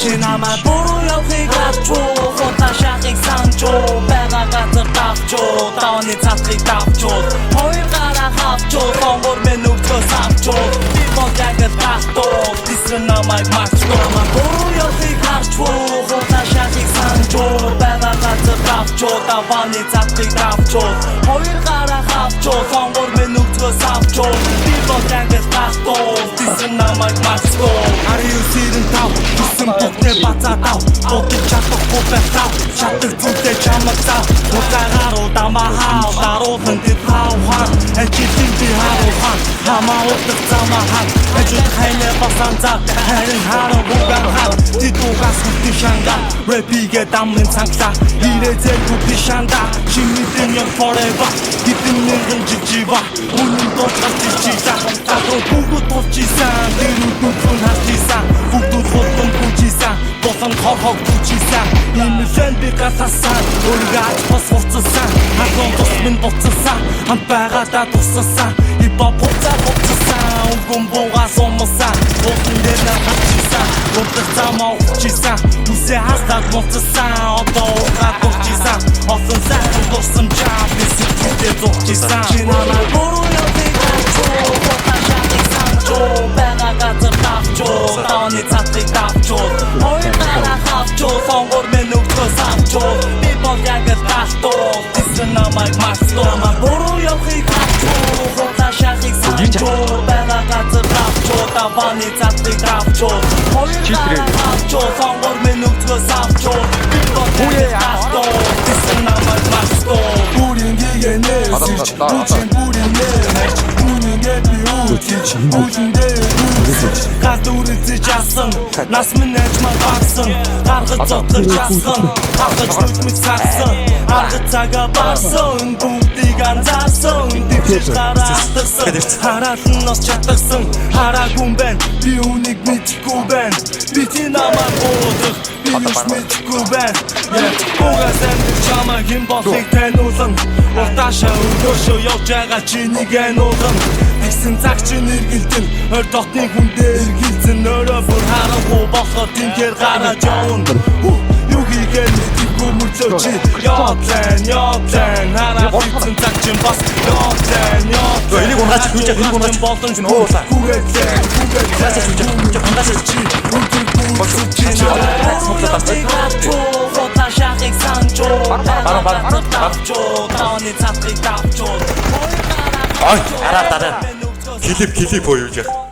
Чинамаа буруу явахыг авчуу Хотаа шахыг санчуу Бага газар давчуу Давны цацхыг давчуу Хоёр гараа хавчуу Сонгор мен өгчөөс авчуу Би бол ягд тахтуу Дисрэн намайг марчуу Намаа буруу явахыг авчуу Хотаа шахыг санчуу Бага газар давчуу Давны цацхыг давчуу Хоёр гараа хавчуу Сонгор мен өгчөөс авчуу Би бол ягд тахтуу Дисрэн намайг марчуу Ариу сирэн тав Бүгдээ бацаа дав Бодож чадахгүй байх тав Чаддаг зүгтээ чамаг зав Утаагаруу дамаа хав Даруулан дэд хавхан Ажилийн би харухан Хамаа удах замаа хав Ажид хайнэ басан зав Хайрын харан буган хав Дидугаас хүлти шанга Рэпигээ дамын цангла Ирээзэлгүй би шанда Шинэдэн юм forever Хитэн нэгэн жижива Үнэн доочгал жижива Гадруу бүгд тулчисан Дэрүү дүнхэн хартисан Бүгдүүд хулган бүжисан Босон хорхог бүжисан Имэлэн би гасасан Өргаач бас хуцасан Хагон тус минь буцасан Хамт байгаадаа тусасан Хипхоп буцасан Үгэн буугаас умасан Босон дэнэ хатчисан Урдах замаа ухчисан Үсээ хастаад муцасан Одоо ургаад бурчисан Осон сайхан дурсан чам Би сэтгэлдээ зурчисан Чинамаа буруу явахыг авчуу Хотаа шахыг санчуу Бага газар давчуу Давны цацхыг давчуу Хоёр гараа хавчуу Сонгор мен өгчөөс авчуу Би бол ягд тахтуу Дисрэн намайг марчуу Намаа буруу явахыг авчуу Хотаа шахыг санчуу Бага газар давчуу Давны цацхыг давчуу Хоёр гараа хавчуу Сонгор мен өгчөөс авчуу Би бол ягд тахтуу Дисрэн намайг марчуу Бүрийн гэгэнэ Сэрч Бүжин бүрийн нэрч Үнэнгээ би үтгич Бүжиндээ Гад үрэлцэж асан Нас минь ажмаа багсан Гаргаж зотлож асан Хавгаж нүдмэд сарсан Аргад цагаа барсан Бүгдийг анзаарсан Дэвчэж гараа атгсан Хараалан нас чатгсан Хараагүй байна Би үнийг мэдэхгүй байна Би ти намайг уудах Би юус мэдэхгүй байна Угаас амьд чамаа хэн болохыг таниулна Уртаашаа өргөөшөө явж байгаа чинийг ануулна Тэгсэн цаг чинь эргэлдэн Ойр дотны хүндээ эргэлзэн Өөрөө бүр харахгүй болоход тэнхэр гараад явна Юу хийгээд мэдээгүй мөрлөө чи Яотлайн Хараа хийсэн цаг чинь бас Яотлайн Энийг унгаач болон чинь хуулаа Хүгээтлэн Унгаач чи Хотаа шахыг санчуу Давны цацхыг давчуу Ой, араа дараа. Клип боо юу яах.